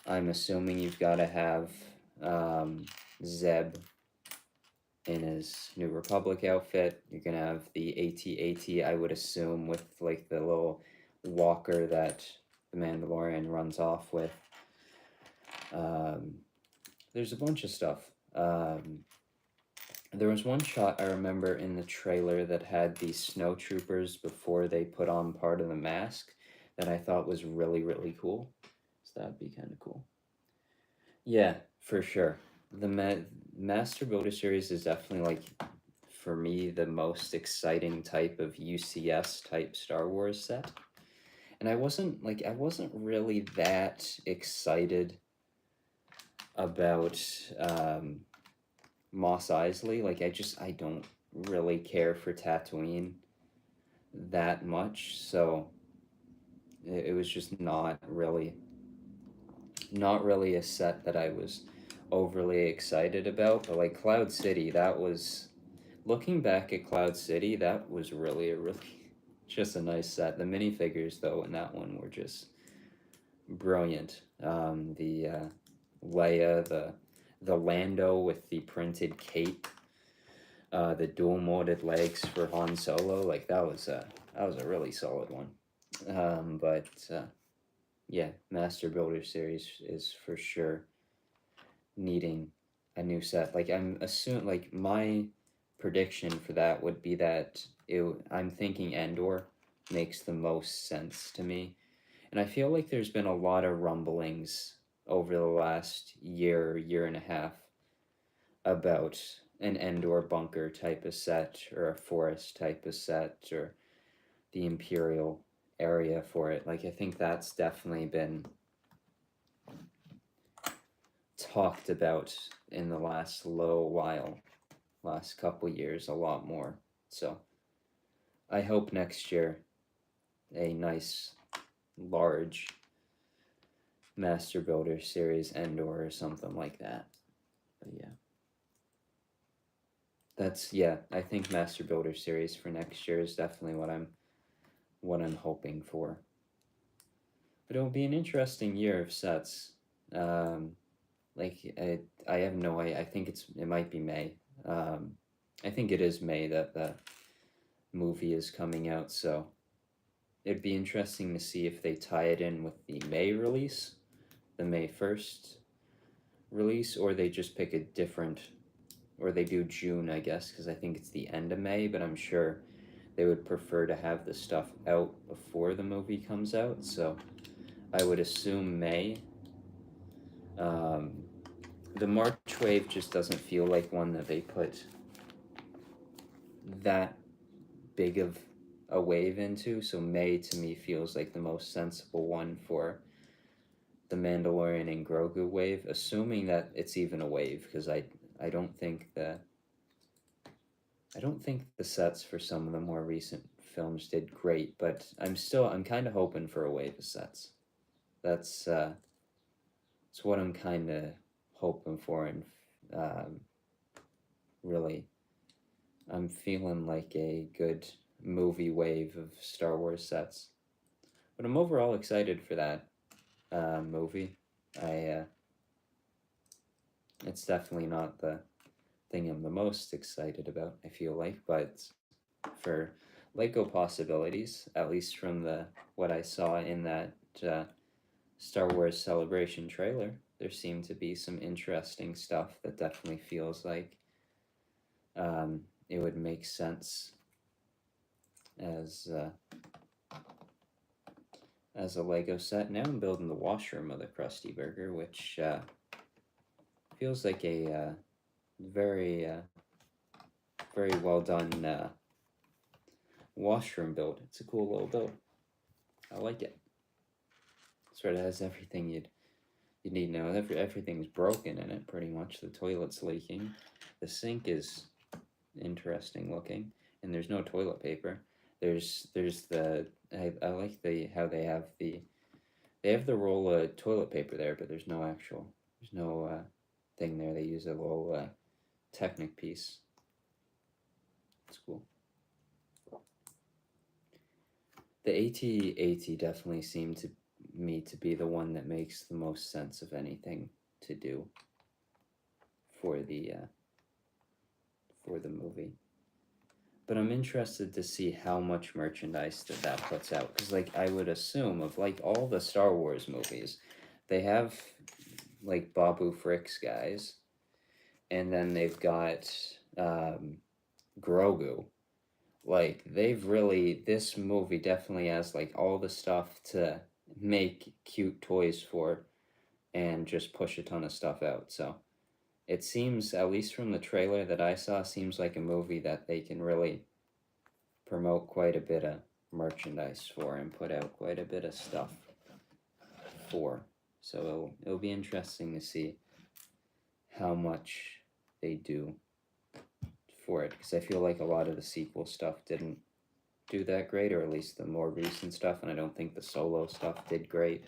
I'm assuming you've got to have Zeb in his New Republic outfit. You're gonna have the AT-AT, I would assume, with like the little walker that the Mandalorian runs off with. There's a bunch of stuff. There was one shot I remember in the trailer that had the snowtroopers before they put on part of the mask that I thought was really cool. So that'd be kind of cool. Yeah, for sure. The Master Builder series is definitely, like, for me, the most exciting type of UCS type Star Wars set. And I wasn't really that excited about Mos Eisley. Like I don't really care for Tatooine that much, so it was just not really a set that I was overly excited about. But like Cloud City, that was, looking back at Cloud City, that was really just a nice set. The minifigures though in that one were just brilliant. The Leia, the Lando with the printed cape, the dual molded legs for Han Solo, like that was a really solid one. But yeah, Master Builder series is for sure needing a new set. Like I'm assuming, like my prediction for that would be that I'm thinking Endor makes the most sense to me, and I feel like there's been a lot of rumblings over the last year and a half about an Endor bunker type of set or a forest type of set or the Imperial area for it. Like I think that's definitely been talked about in the last couple years a lot more. So I hope next year a nice large Master Builder series Endor or something like that. But yeah, I think Master Builder series for next year is definitely what I'm hoping for. But it will be an interesting year of sets. Um, like I have no idea. I think it might be May. I think it is May that the movie is coming out. So it'd be interesting to see if they tie it in with the May release, the May 1st release, or they just pick a different, or they do June, I guess, because I think it's the end of May. But I'm sure they would prefer to have the stuff out before the movie comes out. So I would assume May. Um, the March wave just doesn't feel like one that they put that big of a wave into. So May to me feels like the most sensible one for the Mandalorian and Grogu wave, assuming that it's even a wave, because I don't think the sets for some of the more recent films did great, but I'm kind of hoping for a wave of sets. That's what I'm kind of hoping for, and um, really, I'm feeling like a good movie wave of Star Wars sets. But I'm overall excited for that movie. I It's definitely not the thing I'm the most excited about, I feel like, but for Lego possibilities, at least from the what I saw in that uh, Star Wars Celebration trailer, there seemed to be some interesting stuff that definitely feels like it would make sense as as a Lego set. Now I'm building the washroom of the Krusty Burger, which feels like a very very well done washroom build. It's a cool little build. I like it. Sort of has everything you'd need now. Everything's broken in it pretty much. The toilet's leaking. The sink is interesting looking, and there's no toilet paper. There's the I like how they have the roll of toilet paper there, but there's no thing there. They use a little Technic piece. It's cool. The AT-AT definitely seemed to me to be the one that makes the most sense of anything to do for the movie. But I'm interested to see how much merchandise that puts out, because like I would assume of like all the Star Wars movies, they have like Babu Frick's guys, and then they've got Grogu. Like this movie definitely has like all the stuff to make cute toys for, and just push a ton of stuff out. So it seems, at least from the trailer that I saw, seems like a movie that they can really promote quite a bit of merchandise for and put out quite a bit of stuff for. So it'll be interesting to see how much they do for it, because I feel like a lot of the sequel stuff didn't do that great, or at least the more recent stuff, and I don't think the solo stuff did great.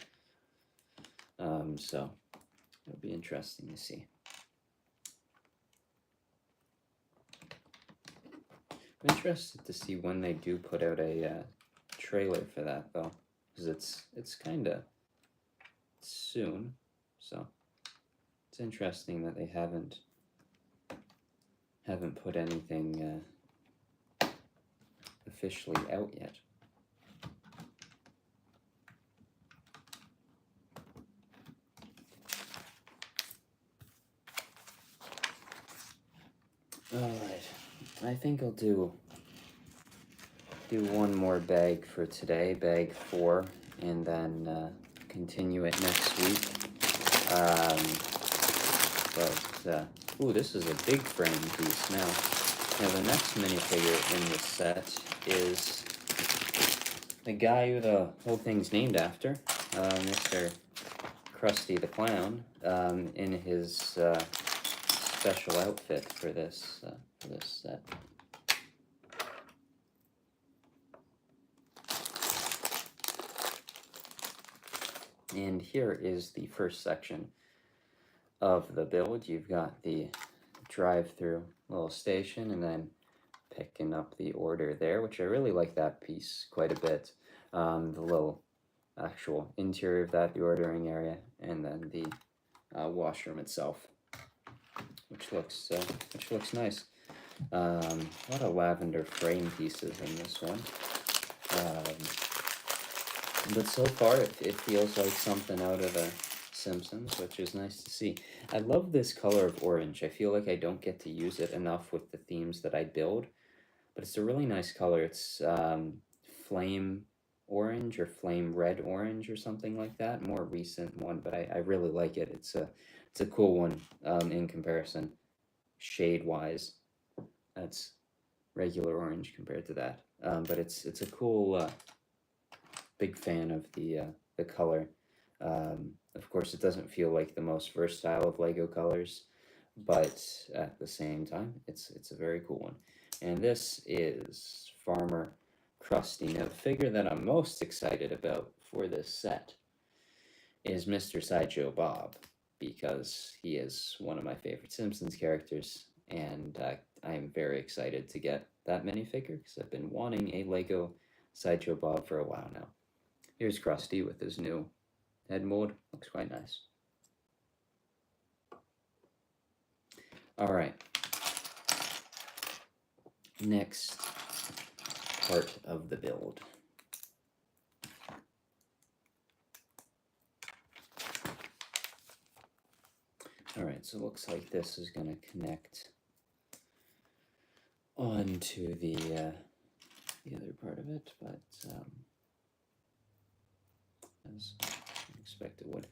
So it'll be interesting to see. I'm interested to see when they do put out a trailer for that, though, because it's kind of soon. So it's interesting that they haven't put anything officially out yet. Alright, I think I'll do one more bag for today, bag 4, and then continue it next week. Ooh, this is a big frame piece now. Now the next minifigure in this set is the guy who the whole thing's named after, Mr. Krusty the Clown, in his special outfit for this set. And here is the first section of the build. You've got the drive-through little station, and then picking up the order there, which I really like that piece quite a bit. The little actual interior of that, the ordering area, and then the washroom itself, which looks nice. A lot of lavender frame pieces in this one. But so far, it feels like something out of the Simpsons, which is nice to see. I love this color of orange. I feel like I don't get to use it enough with the themes that I build, but it's a really nice color. It's flame orange or flame red orange or something like that. More recent one, but I really like it. It's a cool one in comparison, shade-wise. That's regular orange compared to that. But it's a cool. Big fan of the color. Of course, it doesn't feel like the most versatile of Lego colors, but at the same time, it's a very cool one. And this is Farmer Krusty. Now, the figure that I'm most excited about for this set is Mr. Sideshow Bob, because he is one of my favorite Simpsons characters, and I'm very excited to get that minifigure, because I've been wanting a Lego Sideshow Bob for a while now. Here's Krusty with his new head mold. Looks quite nice. All right. Next part of the build. All right, so it looks like this is going to connect onto the other part of it, but as I expect it would.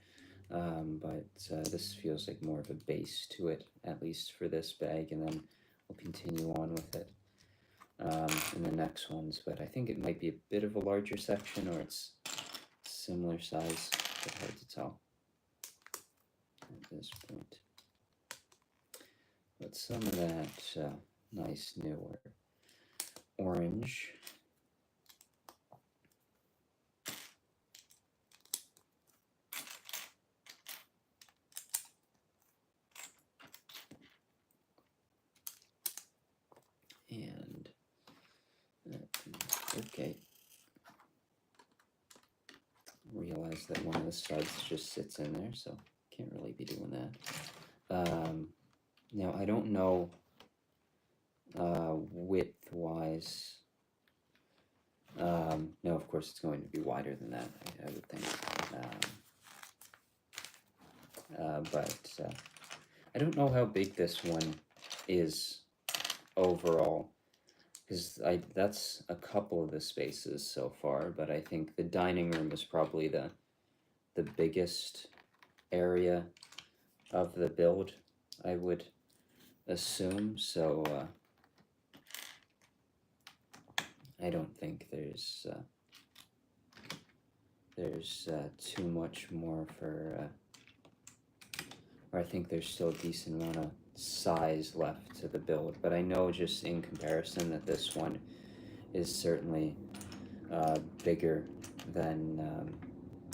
But this feels like more of a base to it, at least for this bag, and then we'll continue on with it in the next ones. But I think it might be a bit of a larger section, or it's similar size, but hard to tell at this point. But some of that nice newer orange. And okay, realize that one of the studs just sits in there, so can't really be doing that. Now I don't know width-wise. No, of course it's going to be wider than that, I would think. But I don't know how big this one is overall, because that's a couple of the spaces so far, but I think the dining room is probably the biggest area of the build, I would assume. So I don't think there's too much more for or I think there's still a decent amount of size left to the build, but I know just in comparison that this one is certainly bigger than,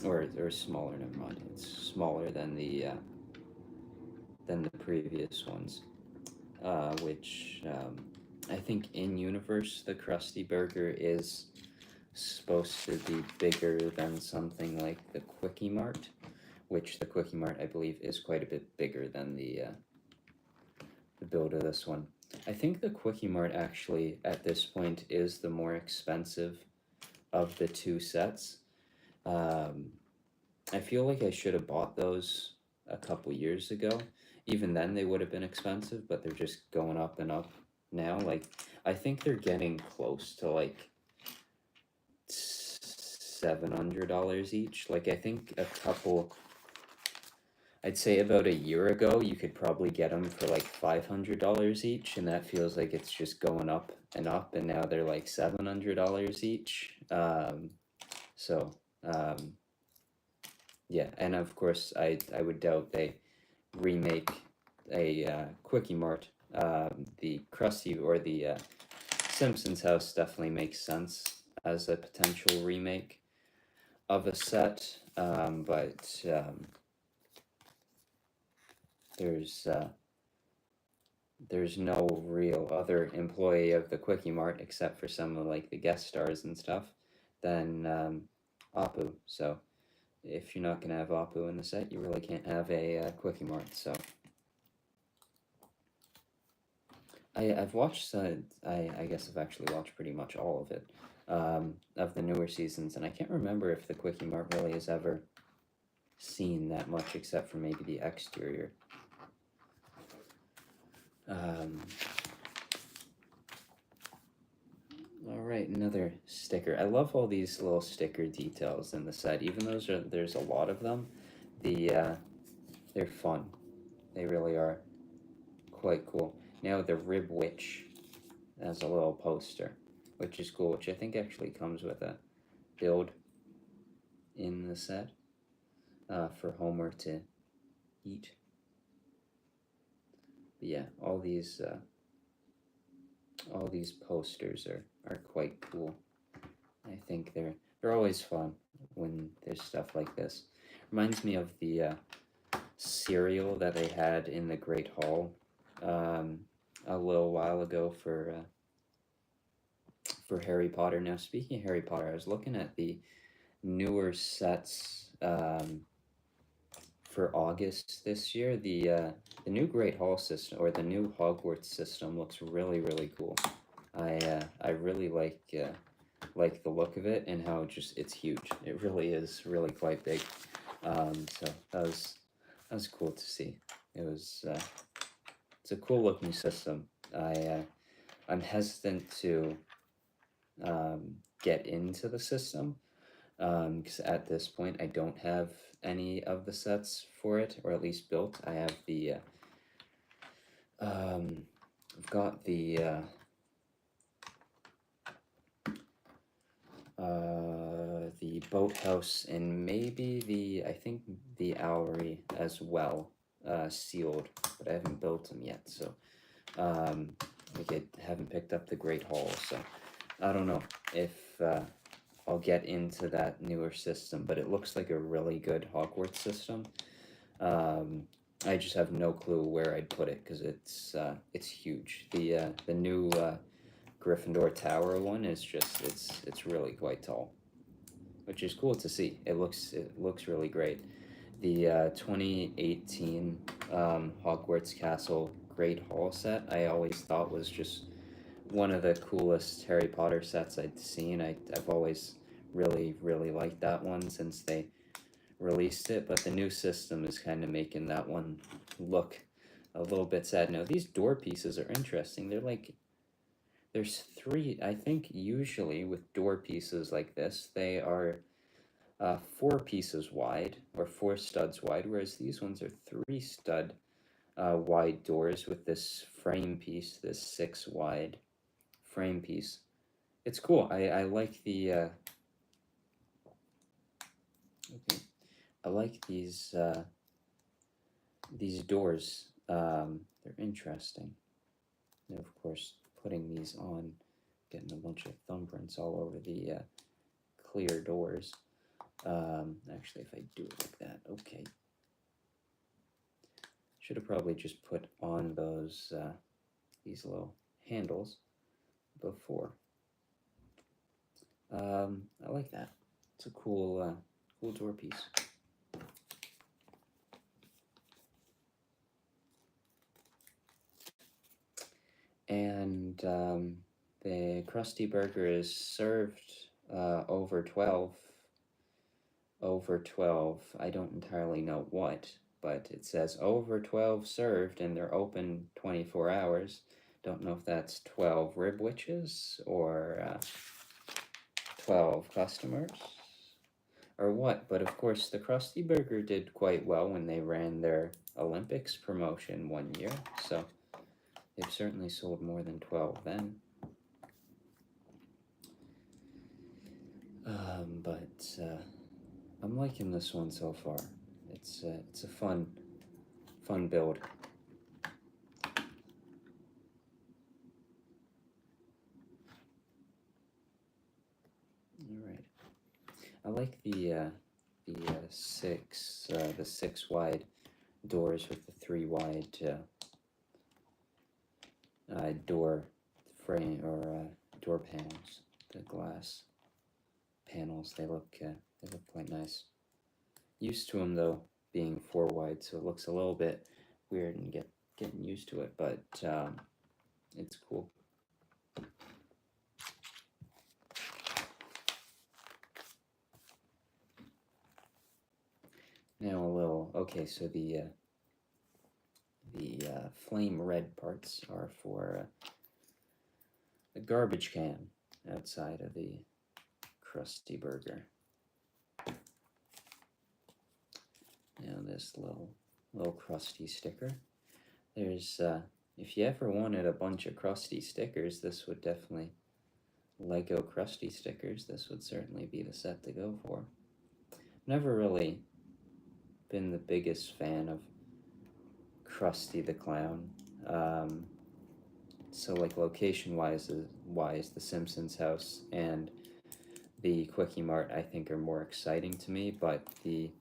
or smaller. Never mind. It's smaller than the previous ones, which I think in universe the Krusty Burger is supposed to be bigger than something like the Quickie Mart, which the Quickie Mart I believe is quite a bit bigger than the build of this one. I think the Quickie Mart actually at this point is the more expensive of the two sets. I feel like I should have bought those a couple years ago. Even then they would have been expensive, but they're just going up and up now. Like, I think they're getting close to like $700 each. Like, I think I'd say about a year ago, you could probably get them for like $500 each, and that feels like it's just going up, and now they're like $700 each. So, yeah, and of course, I would doubt they remake a Quickie Mart. The Krusty or the Simpsons house definitely makes sense as a potential remake of a set, but there's no real other employee of the Quickie Mart except for some of like the guest stars and stuff than Apu. So if you're not gonna have Apu in the set, you really can't have a Quickie Mart. So I've watched. I guess I've actually watched pretty much all of it, of the newer seasons, and I can't remember if the Quickie Mart really has ever seen that much, except for maybe the exterior. All right, another sticker. I love all these little sticker details in the set, even though there's a lot of them. They're fun. They really are quite cool. Now the Rib Witch as a little poster, which is cool, which I think actually comes with a build in the set for Homer to eat. But yeah, all these posters are quite cool. I think they're always fun when there's stuff like this. Reminds me of the cereal that they had in the Great Hall a little while ago for Harry Potter. Now, speaking of Harry Potter, I was looking at the newer sets for August this year. The new Great Hall system, or the new Hogwarts system, looks really cool. I really like the look of it and how it's huge. It really is really quite big. So that was cool to see. It's a cool looking system. I'm hesitant to get into the system because at this point I don't have any of the sets for it, or at least built. I have I've got the boathouse and maybe I think the Owlery as well, sealed, but I haven't built them yet. So I haven't picked up the Great Hall, so I don't know if I'll get into that newer system, but it looks like a really good Hogwarts system. I just have no clue where I'd put it because it's huge. The new Gryffindor Tower one is just it's really quite tall, which is cool to see. It looks really great. The 2018 Hogwarts Castle Great Hall set I always thought was just one of the coolest Harry Potter sets I'd seen. I've always really liked that one since they released it, but the new system is kind of making that one look a little bit sad. Now these door pieces are interesting. There's three, I think usually with door pieces like this, they are 4 pieces wide, or 4 studs wide, whereas these ones are 3 stud wide doors with this frame piece, this 6 wide frame piece. It's cool. I like the I like these doors. they're interesting. And of course, putting these on, getting a bunch of thumbprints all over the clear doors. Actually, if I do it like that, okay. Should have probably just put on those these little handles before. I like that. It's a cool, cool door piece. And the Krusty Burger is served over 12. Over 12. I don't entirely know what, but it says over 12 served, and they're open 24 hours. Don't know if that's 12 rib witches or 12 customers or what, but of course the Krusty Burger did quite well when they ran their Olympics promotion one year, so they've certainly sold more than 12 then. But I'm liking this one so far. It's a fun build. All right. I like the six wide doors with the 3 wide door frame or door panels. The glass panels, they look quite nice. Used to them though, being 4 wide, so it looks a little bit weird and getting used to it, but it's cool. Now a little, okay, so the flame red parts are for the garbage can outside of the Krusty Burger. Now this little Krusty sticker. There's, if you ever wanted a bunch of Krusty stickers, this would definitely, Lego Krusty stickers, this would certainly be the set to go for. Never really been the biggest fan of Krusty the Clown. So like location-wise, the Simpsons house and the Quickie Mart I think are more exciting to me, but the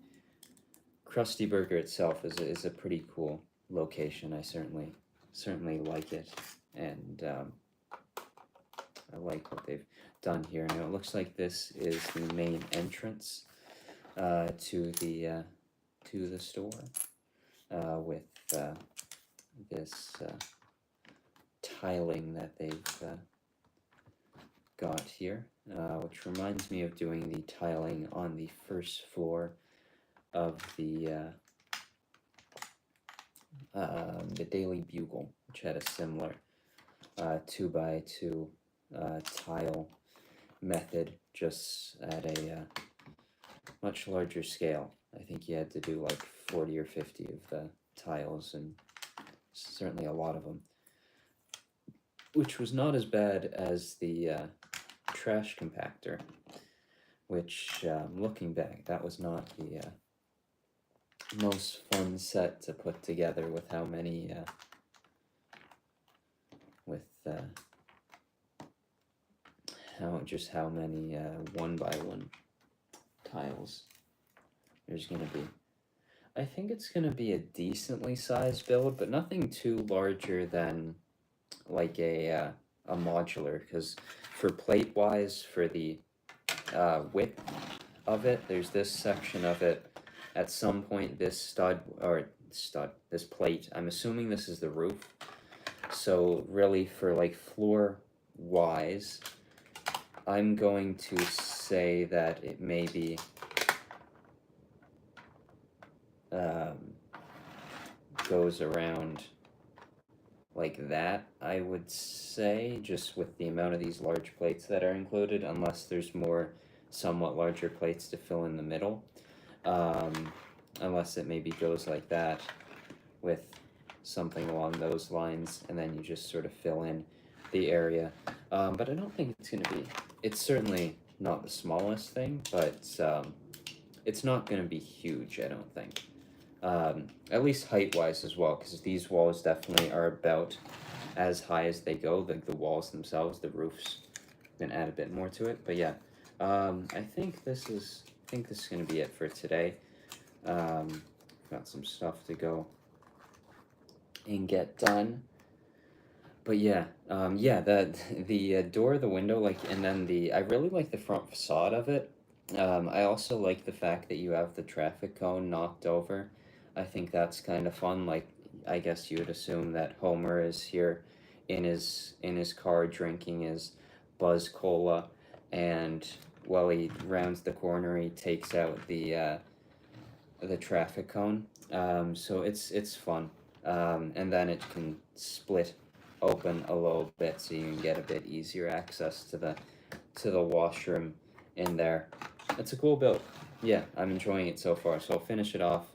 Krusty Burger itself is a pretty cool location. I certainly like it, and I like what they've done here. Now it looks like this is the main entrance to the store with this tiling that they've got here, which reminds me of doing the tiling on the first floor of the Daily Bugle, which had a similar 2x2 tile method, just at a much larger scale. I think you had to do like 40 or 50 of the tiles, and certainly a lot of them, which was not as bad as the trash compactor, which, looking back, that was not the most fun set to put together with how many, how many 1x1 tiles there's gonna be. I think it's gonna be a decently sized build, but nothing too larger than like a modular, because for plate wise, for the width of it, there's this section of it. At some point, this this plate, I'm assuming this is the roof. So really, for like floor wise, I'm going to say that it maybe goes around like that, I would say, just with the amount of these large plates that are included, unless there's more somewhat larger plates to fill in the middle. Unless it maybe goes like that with something along those lines, and then you just sort of fill in the area. But I don't think it's going to be, it's certainly not the smallest thing, but it's not going to be huge, I don't think. at least height-wise as well, because these walls definitely are about as high as they go, like the walls themselves. The roofs then add a bit more to it, but yeah, I think this is gonna be it for today. Got some stuff to go and get done, but yeah, yeah, the door, the window, like, and then I really like the front facade of it. I also like the fact that you have the traffic cone knocked over. I think that's kind of fun. Like, I guess you would assume that Homer is here in his car drinking his Buzz Cola, and while he rounds the corner, he takes out the traffic cone. So it's fun. And then it can split open a little bit, so you can get a bit easier access to the washroom in there. It's a cool build. Yeah, I'm enjoying it so far. So I'll finish it off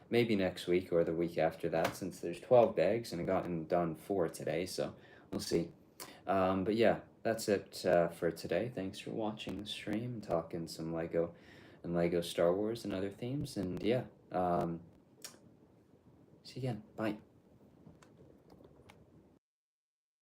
maybe next week or the week after that, since there's 12 bags and I gotten done 4 today. So we'll see. But yeah, that's it for today. Thanks for watching the stream, talking some Lego and Lego Star Wars and other themes. And yeah, see you again. Bye.